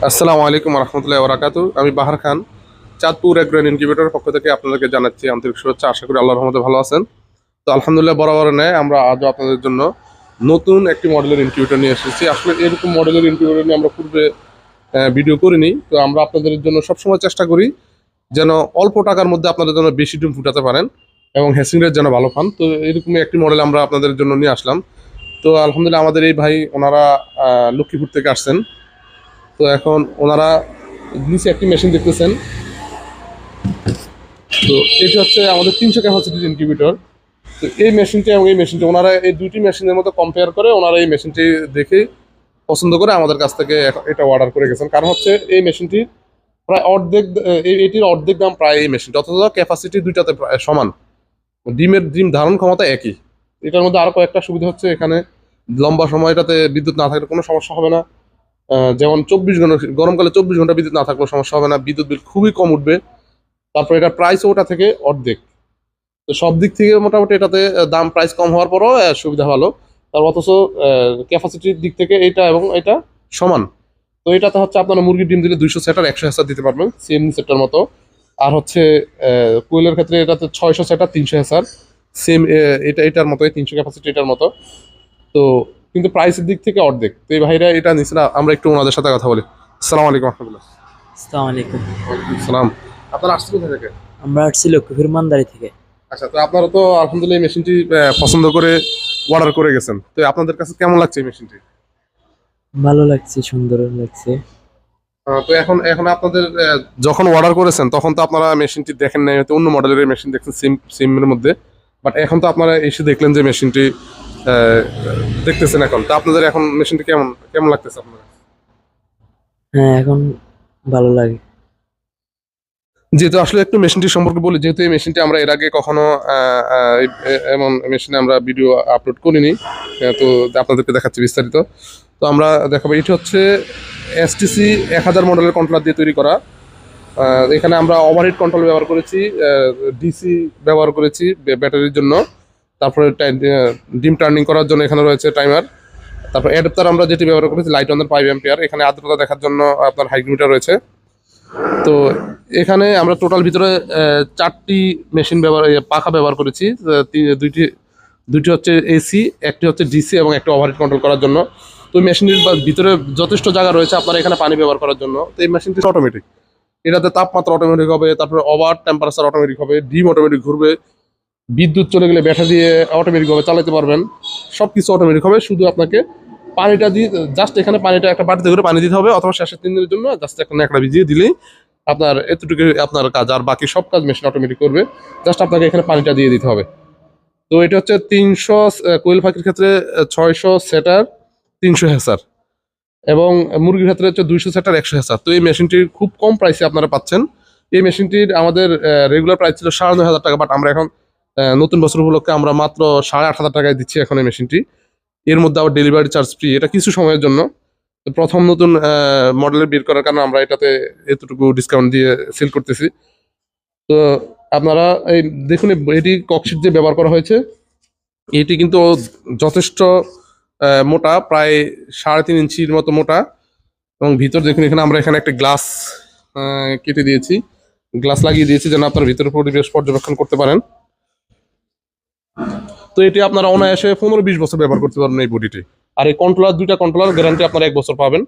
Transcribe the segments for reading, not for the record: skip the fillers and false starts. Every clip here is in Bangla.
আসসালামু আলাইকুম রহমতুল্লাহি ওয়া বারাকাতুহু। আমি বাহার খান, চাঁদপুর এগ্রো ইনকিউবেটরের পক্ষ থেকে আপনাদেরকে জানাচ্ছি আন্তরিক শুভেচ্ছা। আশা করি আল্লাহর রহমতে ভালো আছেন। তো আলহামদুলিল্লাহ, বরাবর নেয় আমরা আজও আপনাদের জন্য নতুন একটি মডেলের ইনকিউবেটর নিয়ে এসেছি। আসলে এরকম মডেলের ইনকিউবেটর নিয়ে আমরা পূর্বে ভিডিও করিনি। তো আমরা আপনাদের জন্য সবসময় চেষ্টা করি যেন অল্প টাকার মধ্যে আপনাদের জন্য বেশি ডিম ফুটাতে পারেন এবং হ্যাসিং রেট যেন ভালো পান। তো এরকমই একটি মডেল আমরা আপনাদের জন্য নিয়ে আসলাম। তো আলহামদুলিল্লাহ, আমাদের এই ভাই ওনারা লক্ষ্মীপুর থেকে আসছেন। তো এখন ওনারা নিচে একটি মেশিন দেখতেছেন। তো এটি হচ্ছে আমাদের 300 ক্যাপাসিটির ইনকিউবেটর। তো এই মেশিনটি এবং এই মেশিনটি ওনারা এই দুইটি মেশিনের মধ্যে কম্পেয়ার করে ওনারা এই মেশিনটি দেখে পছন্দ করে আমাদের কাছ থেকে এটা অর্ডার করে গেছেন। কারণ হচ্ছে এই মেশিনটি প্রায় অর্ধেক, এটির অর্ধেক দাম প্রায় এই মেশিনটি, অথচ ক্যাপাসিটি দুইটাতে প্রায় সমান, ডিম ধারণ ক্ষমতা একই। এটার মধ্যে আরো কয়েকটা সুবিধা হচ্ছে, এখানে লম্বা সময় এটাতে বিদ্যুৎ না থাকলে কোনো সমস্যা হবে না। যেমন 24 ঘন্টা, গরমকালে 24 ঘন্টা বিদ্যুৎ না থাকলেও সমস্যা হবে না, বিদ্যুৎ বিল খুবই কম উঠবে। তারপর এটার প্রাইসও ওটা থেকে অর্ধেক। তো সব দিক থেকে মোটামুটি এটাতে দাম প্রাইস কম হওয়ার পরও সুবিধা ভালো। তার অথচ ক্যাপাসিটির দিক থেকে এটা এবং এটা সমান। তো এটাতে হচ্ছে আপনারা মুরগির ডিম দিলে 200 সেটার 100 হেসার দিতে পারবেন, সিএমনি সেটার মতো। আর হচ্ছে কোয়েলের ক্ষেত্রে এটাতে 600 সেটার 300 হেসার, সেম এটার মতোই 300 ক্যাপাসিটি এটার মতো। তো কিন্তু প্রাইসের দিক থেকে অর্ধেক। তো এই ভাইরা এটা নিচ্ছে না, আমরা একটু ওনাদের সাথে কথা বলি। আসসালামু আলাইকুম রহমতুল্লাহ। আসসালামু আলাইকুম। সালাম। আপনারা আসছেন কোথা থেকে? আমরা আসছি লক্ষ্মীপুর মান্দারি থেকে। আচ্ছা, তো আপনারা তো আলহামদুলিল্লাহ এই মেশিনটি পছন্দ করে অর্ডার করে গেছেন। তো আপনাদের কাছে কেমন লাগছে এই মেশিনটি? ভালো লাগছে, সুন্দর লাগছে। তো এখন এখন আপনাদের যখন অর্ডার করেছেন তখন তো আপনারা মেশিনটি দেখেন নাই, হয়তো অন্য মডেলের মেশিন দেখছেন সিমের মধ্যে। বাট এখন তো আপনারা এসে দেখলেন যে মেশিনটি আহ, দেখতেছেন। এখন তো আপনাদের এখন মেশিনটি কেমন কেমন লাগতেছে আপনার? হ্যাঁ, এখন ভালো লাগে। যেহেতু আসলে একটু মেশিনটি সম্পর্কে বলি, যেহেতু এই মেশিনটি আমরা এর আগে কখনো এমন মেশিনে আমরা ভিডিও আপলোড করিনি। তো আপনাদেরকে দেখাচ্ছি বিস্তারিত। তো আমরা দেখাবো, এটি হচ্ছে এসটিসি 1000 মডেলের কন্ট্রোলার দিয়ে তৈরি করা। এখানে আমরা ওভারহিট কন্ট্রোল ব্যবহার করেছি, ডিসি ব্যবহার করেছি ব্যাটারির জন্য। তারপরে ডিম টার্নিং করার জন্য এখানে রয়েছে টাইমার। তারপর অ্যাডাপ্টার আমরা যেটি ব্যবহার করেছি লাইট অন 5 অ্যাম্পিয়ার। এখানে আর্দ্রতা দেখার জন্য আপনার হাইগ্রোমিটার রয়েছে। তো এখানে আমরা টোটাল ভিতরে 4টি মেশিন পাখা ব্যবহার করেছি। দুইটি দুইটি হচ্ছে এসি, একটি হচ্ছে ডিসি এবং একটা ওভারহিট কন্ট্রোল করার জন্য। তো মেশিনটির ভিতরে যথেষ্ট জায়গা রয়েছে আপনার এখানে পানি ব্যবহার করার জন্য। তো এই মেশিনটি অটোমেটিক, এটাতে তাপমাত্রা অটোমেটিক হবে, তারপরে ওভার টেম্পারেচার অটোমেটিক হবে, ডিম অটোমেটিক ঘুরবে, বিদ্যুৎ চলে গেলে ব্যাটারি দিয়ে অটোমেটিকভাবে চালাতে পারবেন। সব কিছু অটোমেটিক হবে, শুধু আপনাকে পানিটা দিয়ে জাস্ট এখানে পানিটা একটা বাটিতে করে পানি দিতে হবে, অথবা শেষের 3 দিনের জন্য জাস্ট একটা ন্যাকড়া ভিজিয়ে দিলেই আপনার এতটুকু আপনার কাজ। আর বাকি সব কাজ মেশিন অটোমেটিক করবে, জাস্ট আপনাকে এখানে পানিটা দিয়ে দিতে হবে। তো এটা হচ্ছে 300, কোয়েল পাখির ক্ষেত্রে 600 সেটার 300 হেসার, এবং মুরগির ক্ষেত্রে হচ্ছে 200 সেটার 100 হেসার। তো এই মেশিনটি খুব কম প্রাইসে আপনারা পাচ্ছেন। এই মেশিনটির আমাদের রেগুলার প্রাইস ছিল 9,500 টাকা, বাট আমরা এখন নতুন বছর উপলক্ষে আমরা মাত্র 8,500 টাকায় দিচ্ছি এখন এই মেশিনটি। এর মধ্যে আবার ডেলিভারি চার্জ ফ্রি, এটা কিছু সময়ের জন্য। তো প্রথম নতুন মডেলের বের করার কারণে আমরা এটাতে এতটুকু ডিসকাউন্ট দিয়ে সেল করতেছি। তো আপনারা এই দেখুন, এটি ককশিট যে ব্যবহার করা হয়েছে, এটি কিন্তু যথেষ্ট মোটা, প্রায় 3.5 ইঞ্চির মতো মোটা। এবং ভিতর দেখুন, এখানে আমরা এখানে একটা গ্লাস কেটে দিয়েছি, গ্লাস লাগিয়ে দিয়েছি যেন আপনার ভিতরে পরিবেশ পর্যবেক্ষণ করতে পারেন। তো এটি আপনারা অনায়াসে 15-20 বছর ব্যবহার করতে পারবেন এই বডিটি। আর এই দুইটা কন্ট্রোলার গ্যারান্টি আপনারা 1 বছর পাবেন,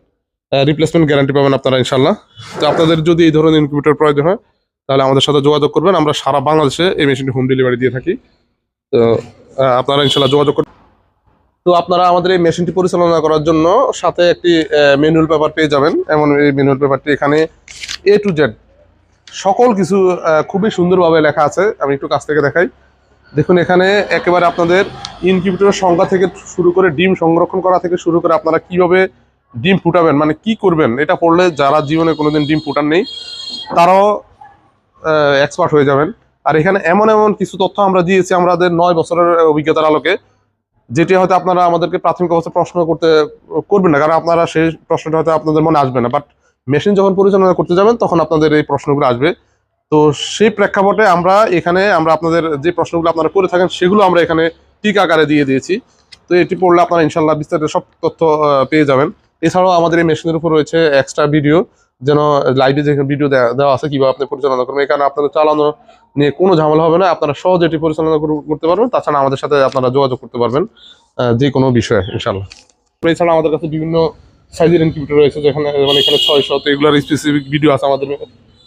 রিপ্লেসমেন্ট গ্যারান্টি পাবেন আপনারা ইনশাল্লাহ। তো আপনাদের যদি এই ধরনের ইনকিউবেটর প্রয়োজন হয় তাহলে আমাদের সাথে যোগাযোগ করবেন। আমরা সারা বাংলাদেশে এই মেশিনটি হোম ডেলিভারি দিয়ে থাকি। তো আপনারা ইনশাল্লাহ যোগাযোগ করবেন। তো আপনারা আমাদের এই মেশিনটি পরিচালনা করার জন্য সাথে একটি ম্যানুয়াল পেপার পেয়ে যাবেন। এমন এই ম্যানুয়াল পেপারটি এখানে A to Z সকল কিছু খুবই সুন্দরভাবে লেখা আছে। আমি একটু কাছ থেকে দেখাই। দেখুন, এখানে একেবারে আপনাদের ইনকিউবেটরের সংখ্যা থেকে শুরু করে ডিম সংরক্ষণ করা থেকে শুরু করে আপনারা কিভাবে ডিম ফুটাবেন, মানে কি করবেন, এটা পড়লে যারা জীবনে কোনোদিন ডিম ফুটান নেই তারাও এক্সপার্ট হয়ে যাবেন। আর এখানে এমন এমন কিছু তথ্য আমরা দিয়েছি আমাদের 9 বছরের অভিজ্ঞতার আলোকে, যেটি হয়তো আপনারা আমাদেরকে প্রাথমিক অবস্থায় প্রশ্ন করবেন না, কারণ আপনারা সেই প্রশ্নটা হয়তো আপনাদের মনে আসবে না। বাট মেশিন যখন পরিচালনা করতে যাবেন তখন আপনাদের এই প্রশ্নগুলো আসবে। তো সেই প্রেক্ষাপটে আমরা আপনাদের যে প্রশ্নগুলো আপনারা করে থাকেন সেগুলো আমরা এখানে টিক আকারে দিয়ে দিয়েছি। তো এটি পড়লে আপনারা ইনশাল্লাহ বিস্তারিত সব তথ্য পেয়ে যাবেন। এছাড়াও আমাদের এই মেশিনের উপর রয়েছে এক্সট্রা ভিডিও, যেন লাইভে যেখানে ভিডিও দেওয়া আছে কিভাবে আপনি পরিচালনা করবেন, এখানে আপনাদের চালানো নিয়ে কোনো ঝামেলা হবে না, আপনারা সহজে এটি পরিচালনা করতে পারবেন। তাছাড়া আমাদের সাথে আপনারা যোগাযোগ করতে পারবেন যে কোনো বিষয়ে ইনশাল্লাহ। এছাড়া আমাদের কাছে বিভিন্ন সাইজের ইনকিউবেটর রয়েছে, যেখানে মানে এখানে 600, তো এগুলোর স্পেসিফিক ভিডিও আছে আমাদের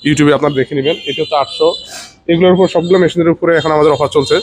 ইউটিউবে, আপনারা দেখে নেবেন। এটি হচ্ছে 800। এগুলোর উপর সবগুলো মেশিনের উপরে এখন আমাদের অফার চলছে।